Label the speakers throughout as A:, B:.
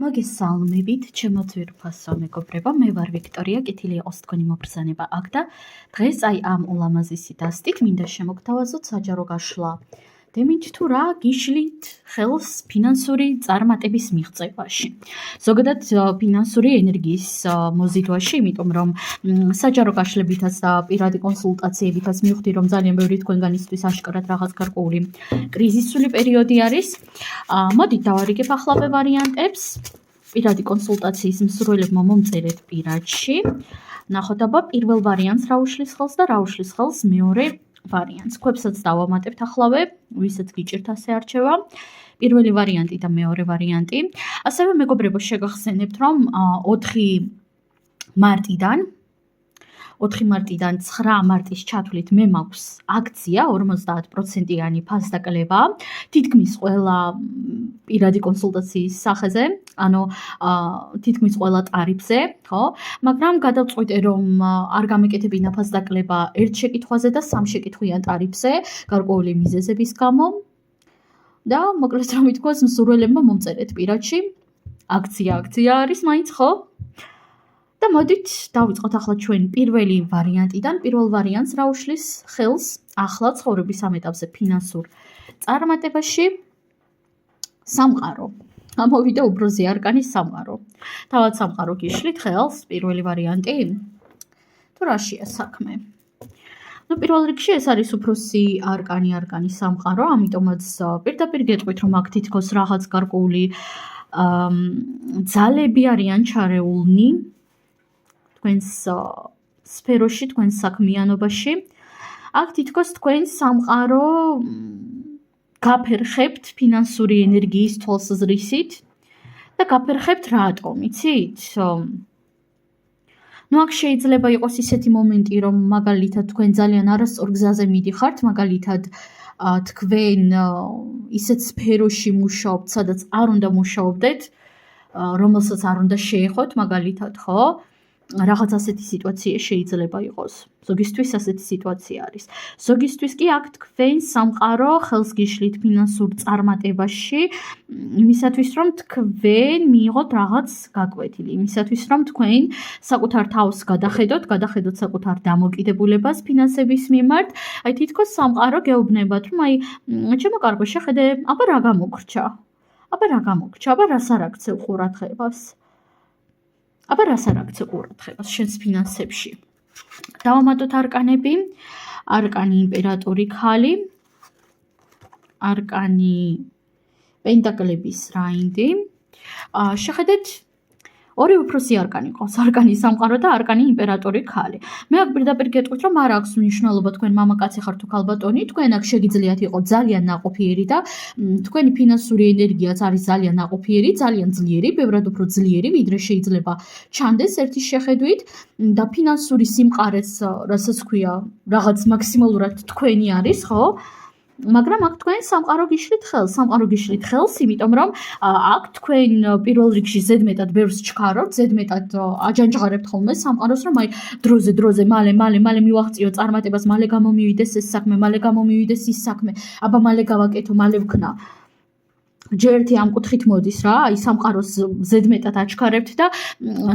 A: მოგესალმებით, ჩემო ძვირფასო მეგობრებო, მე ვარ ვიქტორია, კეთილი იყოს თქვენი მობრძანება აქ და დღეს ამ ულამაზესი დასტით მინდა შემოგთავაზოთ საჯარო გაშლა. დემინთ თუ რა გიშლით ხელს ფინანსური წარმატების მიღწევაში. ზოგადად ფინანსური ენერგიის მოზიდვაში, იმიტომ რომ საჯარო გაშლებითაც და პირადი კონსულტაციებითაც მივხვდი, რომ ძალიან ბევრი თქვენგანისთვის აშკარად რაღაც გარკვეული კრიზისული პერიოდი არის. მოდით დავარიგებ ახლა ვარიანტებს. პირადი კონსულტაციის მსურველებმა მომწერეთ პირადში. ნახოთ აბა პირველ ვარიანტს რა უშლის ხელს და რა უშლის ხელს მეორე ვარიანტს. ქვებსაც დავამატებთ ახლავე, ვისაც გიჭირთ ასე არჩევა. პირველი ვარიანტი და მეორე ვარიანტი. ასევე მეგობრებო, შეგახსენებთ, რომ 4 მარტიდან 9 მარტის ჩათვლით მე მაქვს აქცია 50%-იანი ფასდაკლება. თითქმის ყველა პირადი კონსულტაციის სახეზე, ანუ თითქმის ყველა ტარიფზე, ხო? მაგრამ გადავწყვიტე, რომ არ გამეკეთებინა ფასდაკლება ერთ შეკითხვაზე და 3 შეკითხვიან ტარიფზე, გარკვეული მიზეზების გამო. და მოკლედ რომ ითქვას, მსურველებმა მომწერეთ პირადში. აქცია არის მაინც, ხო? და მოდით დავიწყოთ ახლა ჩვენი პირველი ვარიანტიდან. პირველ ვარიანტს რა უშლის ხელს ახლა ცხოვრების ამ ეტაპზე ფინანსურ წარმატებაში? სამყარო. ამოვიდა უბრალოდ არკანი სამყარო. თავად სამყარო გიშლით ხელს პირველი ვარიანტი? თუ რაშია საქმე? პირველ რიგში ეს არის უფროსი არკანი სამყარო, ამიტომაც პირდაპირ გეტყვით, რომ აქ თითქოს რაღაც გარკვეული ძალები არიან ჩარეულნი თქვენს სფეროში, თქვენს საქმიანობაში. აქ თითქოს თქვენ სამყარო გაფერხებთ ფინანსური ენერგიის თვალსაზრისით და გაფერხებთ რატომ, იცით? აქ შეიძლება იყოს ისეთი მომენტი, რომ მაგალითად თქვენ ძალიან არასწორ გზაზე მიდიხართ, მაგალითად თქვენ ისეთ სფეროში მუშაობთ, სადაც არ უნდა მუშაობდეთ, რომელსაც არ უნდა შეეხოთ, მაგალითად, ხო? რაღაც ასეთი სიტუაცია შეიძლება იყოს. ზოგისთვის ასეთი სიტუაცია არის. ზოგისთვის კი აქ თქვენ სამყარო ხელს გიშლით ფინანსურ წარმატებაში, იმისათვის რომ თქვენ მიიღოთ რაღაც გაკვეთილი, იმისათვის რომ თქვენ საკუთარ თავს გადახედოთ საკუთარ დამოკიდებულებას ფინანსების მიმართ. აი თითქოს სამყარო გეუბნებათ, რომ აი ჩემო კარგო, შეხედე, აბა რა გამოგრჩა? აბა რას არ აქცევ ყურადღებას? აბა რას არ აქცევ ყურადღებას შენს ფინანსებში? დავამატოთ არკანები. არკანი იმპერატორი ქალი, არკანი პენტაკლების რაინდი. შეხედეთ, ორი უფროსი არკანი ყავს, არკანი სამყარო და არკანი იმპერატორი ქალი. მე აქ პირდაპირ გეტყვით, რომ არ აქვს მნიშვნელობა თქვენ მამაკაცი ხართ თუ ქალბატონი, თქვენ აქ შეგიძლიათ იყოს ძალიან ნაყოფიერი და თქვენი ფინანსური ენერგიაც არის ძალიან ნაყოფიერი, ძალიან ძლიერი, ბევრად უფრო ძლიერი, ვიდრე შეიძლება ჩანდეს ერთის შეხედვით და ფინანსური სიმყარეც, რასაც ქვია, რაღაც მაქსიმალურად თქვენი არის, ხო? მაგრამ აქ თქვენ სამყარო გიშლით ხელს, იმიტომ რომ აქ თქვენ პირველ რიგში ზედმეტად ბევრს ჩქარობთ, ზედმეტად აჯანჯღარებთ ხოლმე სამყაროს, რომ აი დროზე მალე მივაღწიო წარმატებას, მალე გამომივიდეს ეს საქმე, მალე გამომივიდეს ის საქმე, აბა მალე გავაკეთო, მალე ვქნა. ჯერ ერთი ამ კუთხით მოდის რა, აი სამყაროს ზედმეტად აჩქარებთ და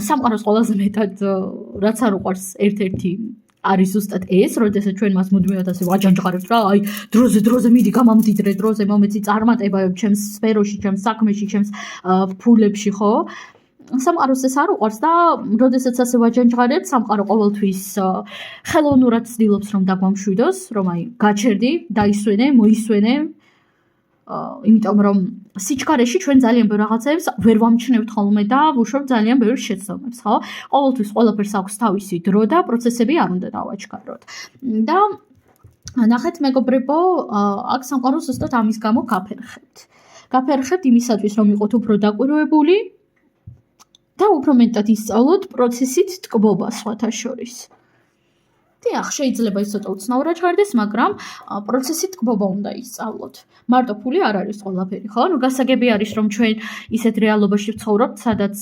A: სამყაროს ყველაზე მეტად რაც არ უყვარს ერთ-ერთი არის ზუსტად ეს, როდესაც ჩვენ მას მუდმივად ასე ვაჯანჯღარებთ რა, აი დროზე მიდი გამამდიდრე, დროზე მომეცი წარმატება ჩემს სფეროში, ჩემს საქმეში, ჩემს ფულებში, ხო? სამყაროს ეს არ უყვარს და როდესაც ასე ვაჯანჯღარებთ, სამყარო ყოველთვის ხელოვნურად ცდილობს რომ დაგვამშვიდოს, რომ აი გაჩერდი, დაისვენე, მოისვენე. იმიტომ რომ სიჩქარეში ჩვენ ძალიან ბევრ რაღაცებს ვერ ვამჩნევთ ხოლმე და ვუშვებთ ძალიან ბევრ შეცდომებს, ხო? ყოველთვის ყველაფერს აქვს თავისი დრო და პროცესები არ უნდა დავაჩქაროთ. და ნახეთ მეგობრებო, აქ სამყაროს ზუსტად ამის გამო გაფერხებთ იმისათვის, რომ იყოთ უფრო დაკვირვებული და უფრო მეტად ისწავლოთ პროცესით ტკბობა სხვათა შორის. დიახ, შეიძლება ის ცოტა უცნაურად ჟღერდეს, მაგრამ პროცესი ტკბობა უნდა ისწავლოთ. მარტო ფული არ არის ყველაფერი, ხო? გასაგები არის, რომ ჩვენ ისეთ რეალობაში ვცხოვრობთ, სადაც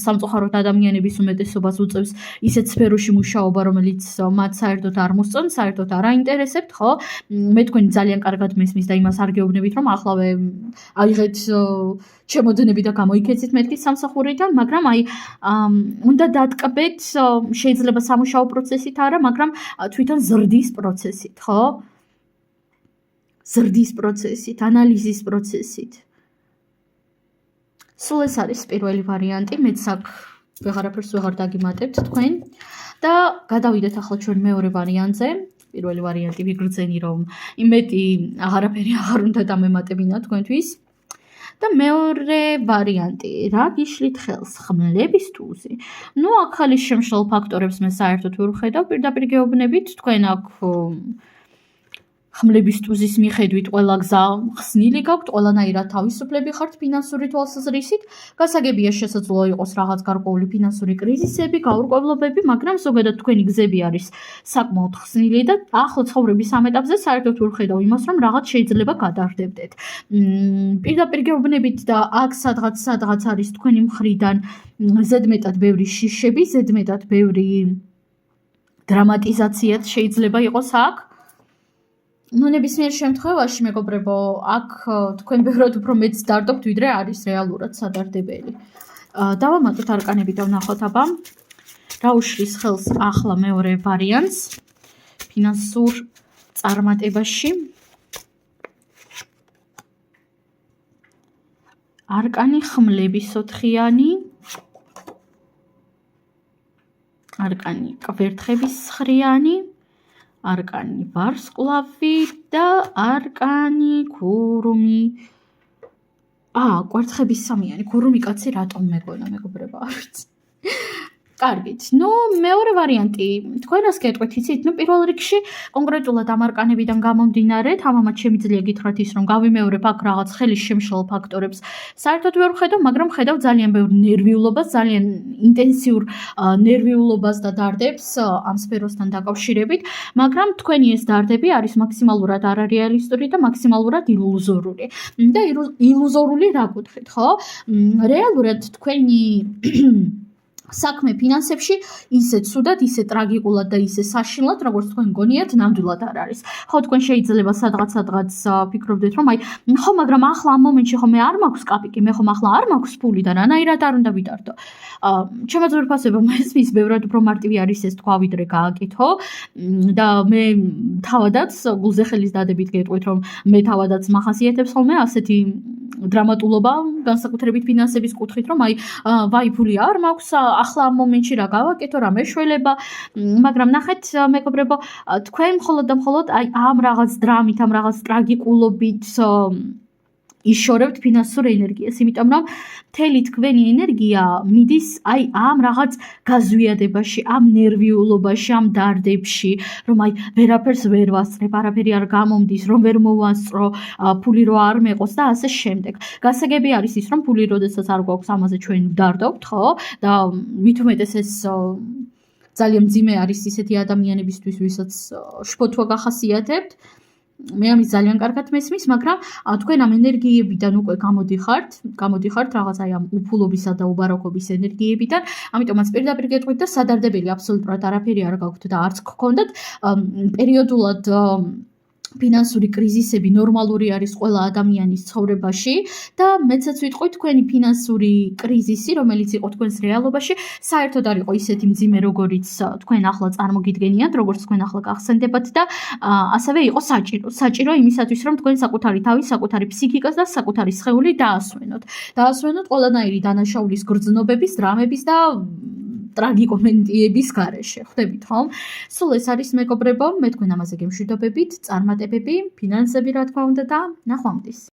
A: სამწუხაროდ ადამიანების უმეტესობას უწევს ისეთ სფეროში მუშაობა, რომელიც მათ საერთოდ არ მოსწონს, საერთოდ არ აინტერესებთ, ხო? მე თქვენ ძალიან კარგად მესმის და იმას არ გეუბნებით, რომ ახლავე აიღეთ შემოდნები და გამოიქეცით მეთქი სამსახურიდან, მაგრამ უნდა დატკბეთ, შეიძლება სამუშაო პროცესით არა, მაგრამ თვითონ ზრდის პროცესით, ხო? ზრდის პროცესით, ანალიზის პროცესით. სულ ეს არის პირველი ვარიანტი, მეც აქ ვეღარაფერს ვეღარ დაგიმატებთ თქვენ და გადავიდეთ ახლა ჩვენ მეორე ვარიანტზე. პირველი ვარიანტი ვიგრძენი, რომ იმეტი აღარაფერი აღარ უნდა დამემატებინა თქვენთვის. და მეორე ვარიანტი, რა გიშლით ხელს, ხმლების თუზი. აქ ხალის შემშლელ ფაქტორებს მე საერთოდ ვერ ვხედავ, პირდაპირ გეუბნებით, თქვენ აქ ხმლების თუზის მიხედვით ყველა გზა ხსნილი გაქვთ, ყველანაირად თავისუფლები ხართ ფინანსური თვალსაზრისით. გასაგებია შესაძლოა იყოს რაღაც გარკვეული ფინანსური კრიზისები, გაურკვევლობები, მაგრამ ზოგადად თქვენი გზები არის საკმაოდ ხსნილი და ახლა ცხოვრების ამ ეტაპზე საერთოდ ვერ ვხედავ იმას, რომ რაღაც შეიძლება გადარდებდეთ. პირდაპირ გეუბნებით და აქ სადღაც არის თქვენი მხრიდან ზედმეტად ბევრი შიშები, ზედმეტად ბევრი დრამატიზაციაც შეიძლება იყოს აქ. ნებისმიერ შემთხვევაში, მეგობრებო, აქ თქვენ ბევრად უფრო მეც დარდობთ, ვიდრე არის რეალურად სადარდებელი. დავამატოთ არკანები და ვნახოთ აბა, რა უშლის ხელს ახლა მეორე ვარიანტს ფინანსურ წარმატებაში. არკანი ხმლების ოთხიანი, არკანი კვერთხების ცხრიანი, არკანი ვარსკვლავი და არკანი გურუმი. კვერთხების სამიანი, გურუმი კაცი რატომ მეგონა, მეგობრებო, არ ვიცი. კარგით, მეორე ვარიანტი, თქვენას გეტყვით, იცით, პირველ რიგში კონკრეტულად ამ არკანებიდან გამომდინარე, თამამად შემიძლია გითხრათ ის, რომ გავიმეორებ აქ რაღაც ხელის შემშლელ ფაქტორებს. საერთოდ ვერ ვხედავ, მაგრამ ხედავ ძალიან ბევრ ნერვიულობას, ძალიან ინტენსიურ ნერვიულობას და დარდებს ამ სფეროსთან დაკავშირებით, მაგრამ თქვენი ეს დარდები არის მაქსიმალურად არარეალისტური და მაქსიმალურად ილუზორული. და ილუზორული რა გქეთ, ხო? რეალურად თქვენი საქმე ფინანსებში ისე ცუდად, ისე ტრაგიკულად და ისე საშინლად, როგორც თქვენ გონიათ, ნამდვილად არ არის. ხო, თქვენ შეიძლება სადღაც ფიქრობდეთ, რომ ხო, მაგრამ ახლა ამ მომენტში ხო მე არ მაქვს კაპიკი, მე ხომ ახლა არ მაქვს ფული და რანაირად არ უნდა ვიდარდო. ჩემო ძვირფასებო, მესმის ბევრად უფრო მარტივი არის ეს თქვა, ვიდრე გააკითხო და მე თავადაც გულზე ხელის დადებით გეტყვით, რომ მე თავადაც მახასიათებს ხოლმე ასეთი დრამატულობა, განსაკუთრებით ფინანსების კუთხით, რომ ვაი ფული არ მაქვს, ახლა ამ მომენტში რა გავაკეთო, რა მეშველება, მაგრამ ნახეთ, მეგობრებო, თქვენ მხოლოდ და მხოლოდ ამ რაღაც დრამით, ამ რაღაც ტრაგიკულობით იშორებთ ფინანსურ ენერგიას, იმიტომ რომ მთელი თქვენი ენერგია მიდის ამ რაღაც გაზვიადებაში, ამ ნერვიულობაში, ამ დარდებში, რომ ვერაფერს ვერ ვასწრებ, არაფერი არ გამომდის, რომ ვერ მოვასწრო, ფული რო არ მეყოს და ასე შემდეგ. გასაგები არის ის, რომ ფული როდესაც არ გვაქვს, ამაზე ჩვენ ვდარდობთ, ხო? და მით უმეტეს ეს ძალიან მძიმე არის ისეთი ადამიანებისთვის, ვისაც შფოთვა გახასიათებთ. მე ამის ძალიან კარგად მესმის, მაგრამ თქვენ ამ ენერგიებიდან უკვე გამოდიხართ რაღაც ამ უფულობისა და უბაროკობის ენერგიებიდან, ამიტომაც პირდაპირ გეტყვით და სადარდებელი აბსოლუტურად არაფერი არ გაქვთ და არც გქონდათ პერიოდულად ფინანსური კრიზისები ნორმალური არის ყველა ადამიანის ცხოვრებაში და მეცაც ვიტყვი თქვენი ფინანსური კრიზისი, რომელიც იყო თქვენს რეალობაში, საერთოდ არ იყო ისეთი მძიმე, როგორიც თქვენ ახლა წარმოგიდგენიათ, როგორც თქვენ ახლა გახსენდებათ და ასევე იყო საჭირო იმისათვის, რომ თქვენ საკუთარი თავი, საკუთარი ფსიქიკას და საკუთარი სხეული დაასვენოთ. დაასვენოთ ყველანაირი დანაშაულის გრძნობების, დრამების და ტრაგიკომენტიების გარეშე. ხვდებით, ხომ? სულ ეს არის მეგობრებო, მე თქვენ ამაზე გემშვიდობებით, წარმატებები, ფინანსები რა თქმა უნდა და ნახვამდის.